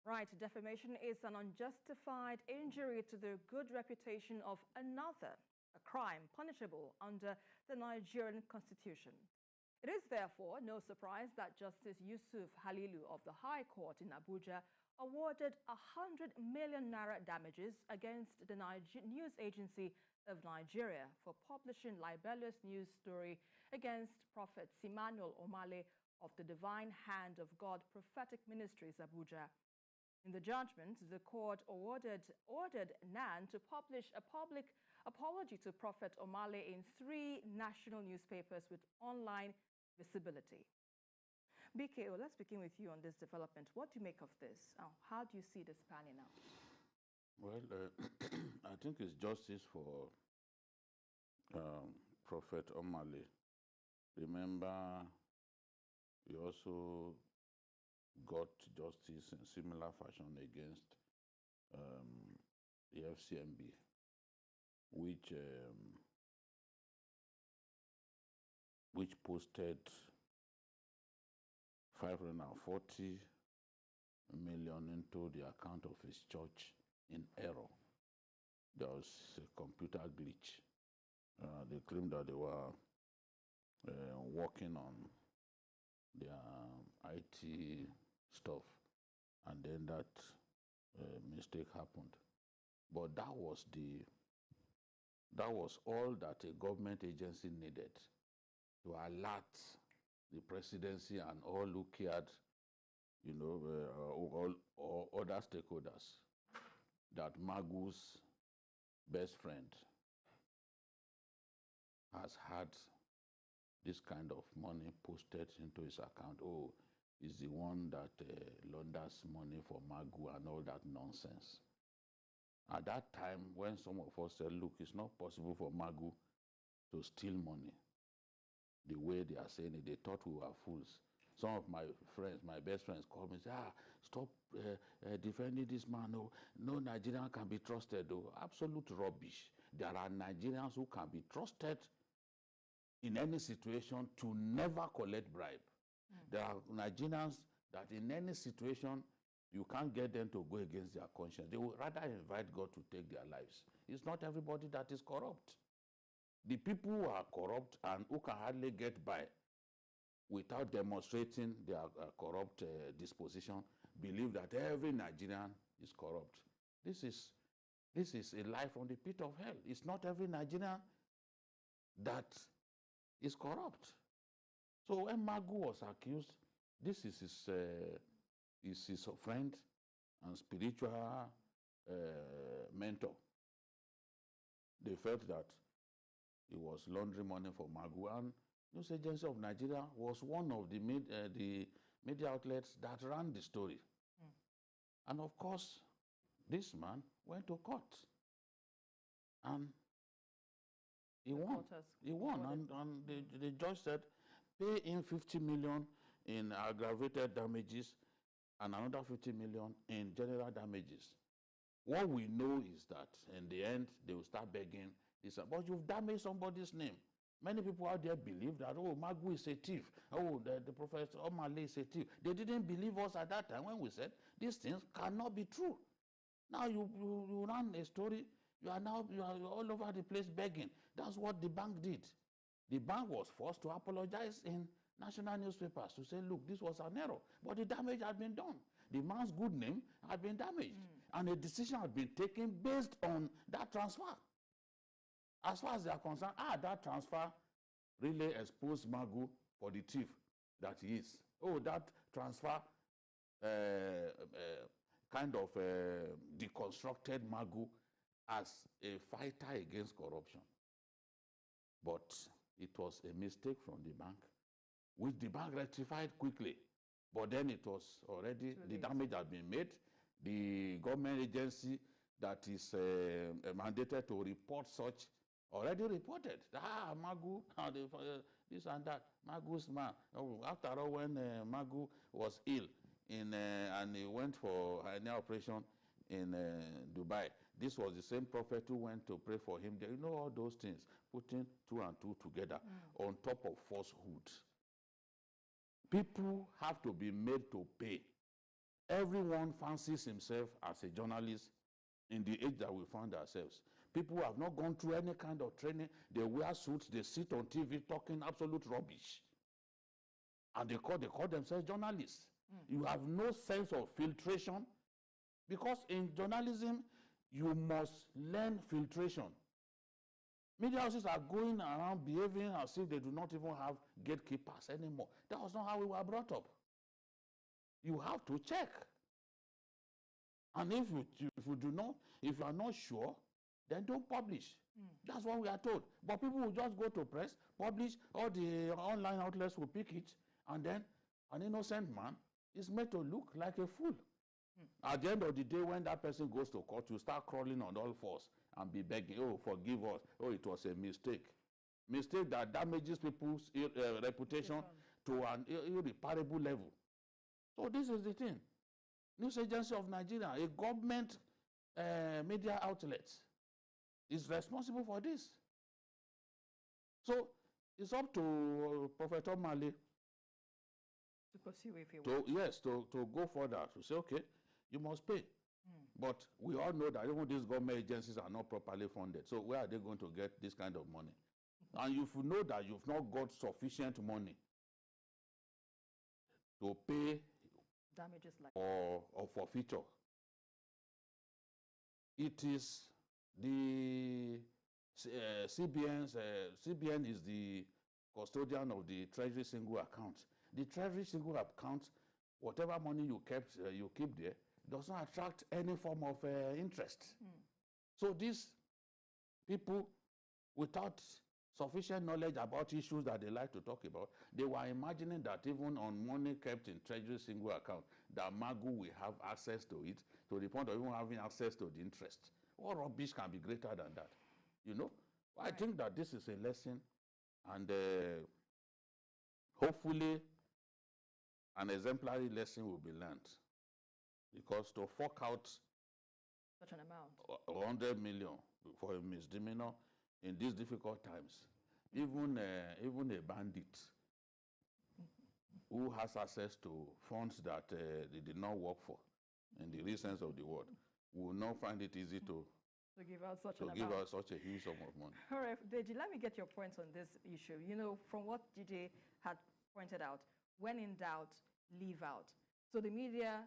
Right, defamation is an unjustified injury to the good reputation of another, a crime punishable under the Nigerian constitution. It is therefore no surprise that Justice Yusuf Halilu of the High Court in Abuja awarded 100 million naira damages against the News Agency of Nigeria for publishing libelous news story against Prophet Emmanuel Omale of the Divine Hand of God Prophetic Ministries, Abuja. In the judgment, the court ordered NAN to publish a public apology to Prophet Omale in 3 national newspapers with online visibility. BKO, let's begin with you on this development. What do you make of this? How do you see this panning out? Well, I think it's justice for Prophet Omale. Remember, he also got justice in similar fashion against the FCMB, which posted 540 million into the account of his church in error. There was a computer glitch. They claimed that they were working on their IT stuff, and then that mistake happened. But that was all that a government agency needed to alert the presidency and all who cared, all other stakeholders, that Magu's best friend has had this kind of money posted into his account. Oh, he's the one that launders money for Magu and all that nonsense. At that time, when some of us said, look, it's not possible for Magu to steal money the way they are saying it, they thought we were fools. Some of my friends, my best friends, called me and said, stop defending this man. Oh, no Nigerian can be trusted. Oh, absolute rubbish. There are Nigerians who can be trusted in any situation to never collect bribe. There are Nigerians that in any situation, you can't get them to go against their conscience. They would rather invite God to take their lives. It's not everybody that is corrupt. The people who are corrupt and who can hardly get by without demonstrating their corrupt disposition believe that every Nigerian is corrupt. This is a lie from the pit of hell. It's not every Nigerian that is corrupt. So when Magu was accused, this is his friend and spiritual mentor. They felt that he was laundering money for Magu, and News Agency of Nigeria was one of the media outlets that ran the story. And of course, this man went to court and he won. He won, and the judge said, pay him 50 million in aggravated damages and another 50 million in general damages. What we know is that in the end, they will start begging this, but you've damaged somebody's name. Many people out there believe that, oh, Magu is a thief. Oh, the Prophet Omale is a thief. They didn't believe us at that time when we said these things cannot be true. Now you run a story, you are all over the place begging. That's what the bank did. The bank was forced to apologize in national newspapers to say, look, this was an error. But the damage had been done. The man's good name had been damaged. And a decision had been taken based on that transfer. As far as they are concerned, that transfer really exposed Magu for the thief that he is. Oh, that transfer kind of deconstructed Magu as a fighter against corruption. But it was a mistake from the bank, which the bank rectified quickly. But then it was already, the damage had been made. The government agency that is mandated to report such already reported. Magu, this and that. Magu's man. After all, when Magu was ill and he went for an operation in Dubai, this was the same prophet who went to pray for him. You know all those things, putting 2 and 2 together on top of falsehood. People have to be made to pay Everyone fancies himself as a journalist in the age that we find ourselves. People who have not gone through any kind of training, they wear suits, they sit on TV talking absolute rubbish. And they call themselves journalists. You have no sense of filtration, because in journalism, you must learn filtration. Media houses are going around behaving as if they do not even have gatekeepers anymore. That was not how we were brought up. You have to check. And if you are not sure, then don't publish. That's what we are told. But people will just go to press, publish, all the online outlets will pick it, and then an innocent man is made to look like a fool. At the end of the day, when that person goes to court, you start crawling on all fours and be begging, oh, forgive us. Oh, it was a mistake. Mistake that damages people's reputation to an irreparable level. So this is the thing. News Agency of Nigeria, a government media outlet, is responsible for this. So it's up to Prophet Omale to pursue if you want. Yes, to go further, to say, okay, you must pay. But we all know that even these government agencies are not properly funded. So where are they going to get this kind of money? And if you know that you've not got sufficient money to pay damages like or forfeiture, it is the CBN is the custodian of the Treasury single account. The Treasury single account, whatever money you keep there, does not attract any form of interest. So these people, without sufficient knowledge about issues that they like to talk about, they were imagining that even on money kept in Treasury single account, that Magu will have access to it, to the point of even having access to the interest. What rubbish can be greater than that? You know? Right. I think that this is a lesson, and hopefully an exemplary lesson will be learned. Because to fork out such an amount, 100 million for a misdemeanor in these difficult times, even a bandit who has access to funds that they did not work for, in the real sense of the word, will not find it easy to give out such such a huge sum of money. All right, Deji, let me get your points on this issue. You know, from what DJ had pointed out, when in doubt, leave out. So the media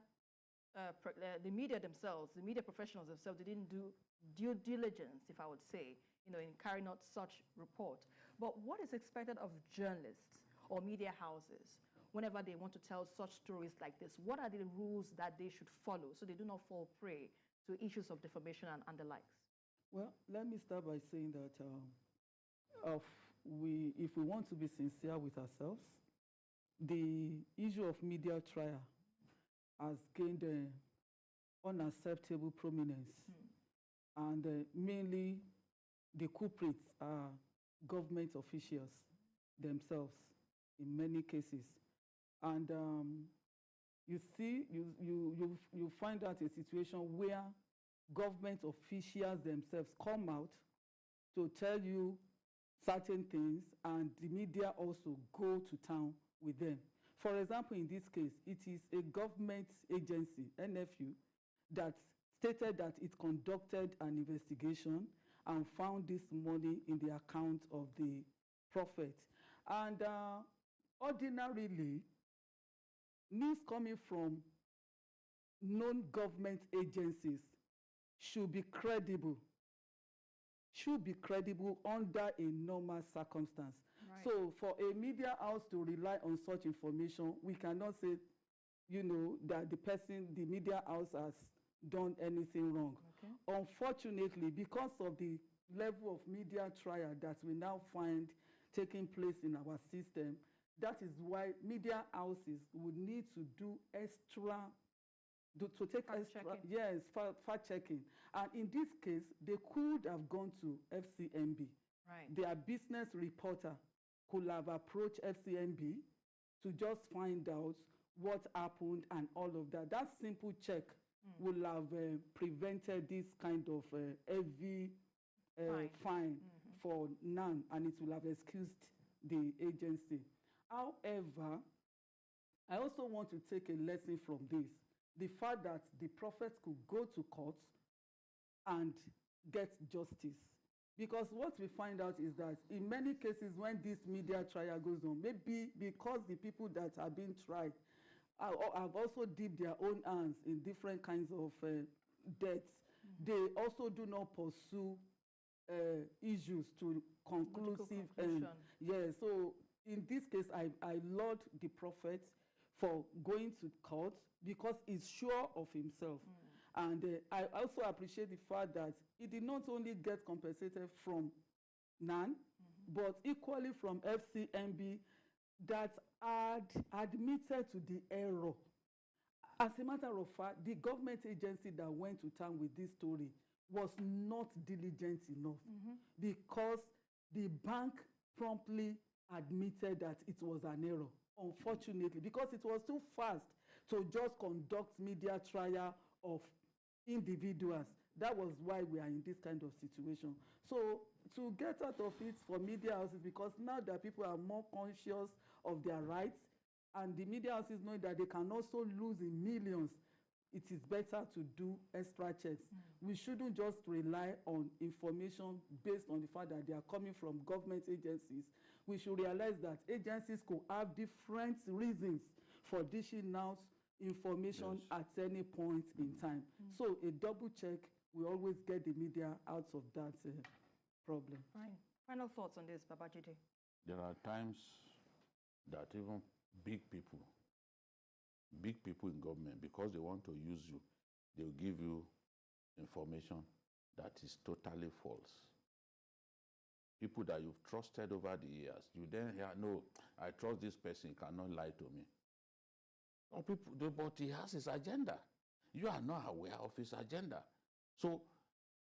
themselves, the media professionals themselves, they didn't do due diligence, if I would say, you know, in carrying out such report. But what is expected of journalists or media houses whenever they want to tell such stories like this? What are the rules that they should follow so they do not fall prey to issues of defamation and the likes? Well, let me start by saying that if we want to be sincere with ourselves, the issue of media trial has gained unacceptable prominence. And mainly the culprits are government officials themselves in many cases. And you see, you find out a situation where government officials themselves come out to tell you certain things, and the media also go to town with them. For example, in this case, it is a government agency, NFU, that stated that it conducted an investigation and found this money in the account of the prophet. And ordinarily, news coming from non-government agencies should be credible under a normal circumstance. Right. So for a media house to rely on such information, we cannot say, you know, that the media house has done anything wrong. Okay. Unfortunately, because of the level of media trial that we now find taking place in our system, that is why media houses would need to do fact checking. And in this case, they could have gone to FCMB. Right. Their business reporter could have approached FCMB to just find out what happened and all of that. That simple check will have prevented this kind of heavy fine for NAN, and it will have excused the agency. However, I also want to take a lesson from this. the fact that the prophets could go to court and get justice. Because what we find out is that in many cases when this media trial goes on, maybe because the people that are being tried have also dipped their own hands in different kinds of deaths, they also do not pursue issues to conclusive end. Yeah, so in this case, I laud the prophet for going to court because he's sure of himself. And I also appreciate the fact that he did not only get compensated from NAN, but equally from FCMB that had admitted to the error. As a matter of fact, the government agency that went to town with this story was not diligent enough because the bank promptly admitted that it was an error, unfortunately, because it was too fast to just conduct media trial of individuals. That was why we are in this kind of situation. So to get out of it for media houses, because now that people are more conscious of their rights, and the media houses know that they can also lose in millions, it is better to do extra checks. We shouldn't just rely on information based on the fact that they are coming from government agencies. We should realize that agencies could have different reasons for dishing out information at any point in time. So a double check will always get the media out of that problem. Fine. Final thoughts on this, Babajide? There are times that even big people in government, because they want to use you, they'll give you information that is totally false. People that you've trusted over the years, you then hear, no, I trust this person, cannot lie to me. Or people, but he has his agenda. You are not aware of his agenda. So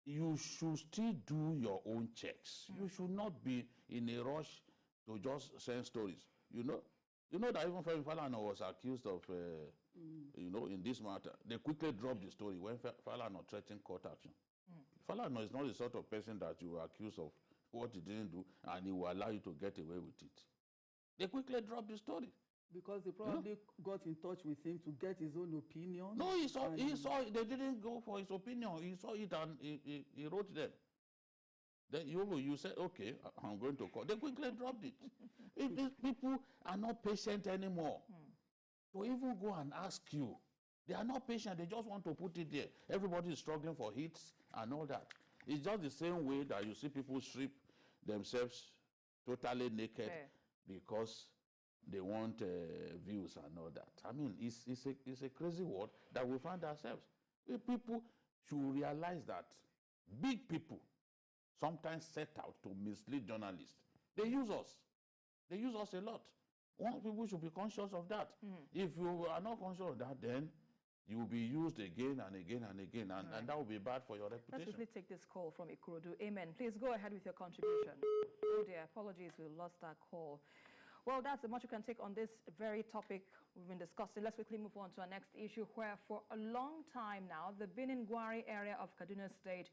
you should still do your own checks. You should not be in a rush to just send stories. You know that even Femi Falana was accused of, in this matter. They quickly dropped the story when Falana threatened court action. Falana is not the sort of person that you accuse of what he didn't do, and he will allow you to get away with it. They quickly dropped the story. Because they probably got in touch with him to get his own opinion. No, he saw they didn't go for his opinion. He saw it and he wrote them. Then you said, okay, I'm going to call. They quickly dropped it. These people are not patient anymore. To even go and ask you, they are not patient. They just want to put it there. Everybody is struggling for hits and all that. It's just the same way that you see people strip themselves totally naked because they want views and all that. I mean, it's a crazy world that we find ourselves. People should realize that big people sometimes set out to mislead journalists. They use us. They use us a lot. People should be conscious of that. If you are not conscious of that, then you will be used again and again and again, and that will be bad for your reputation. Let's quickly take this call from Ikorodu. Amen. Please go ahead with your contribution. Oh dear, apologies, we lost that call. Well, that's as much you can take on this very topic we've been discussing. Let's quickly move on to our next issue, where for a long time now, the Benin Gwari area of Kaduna State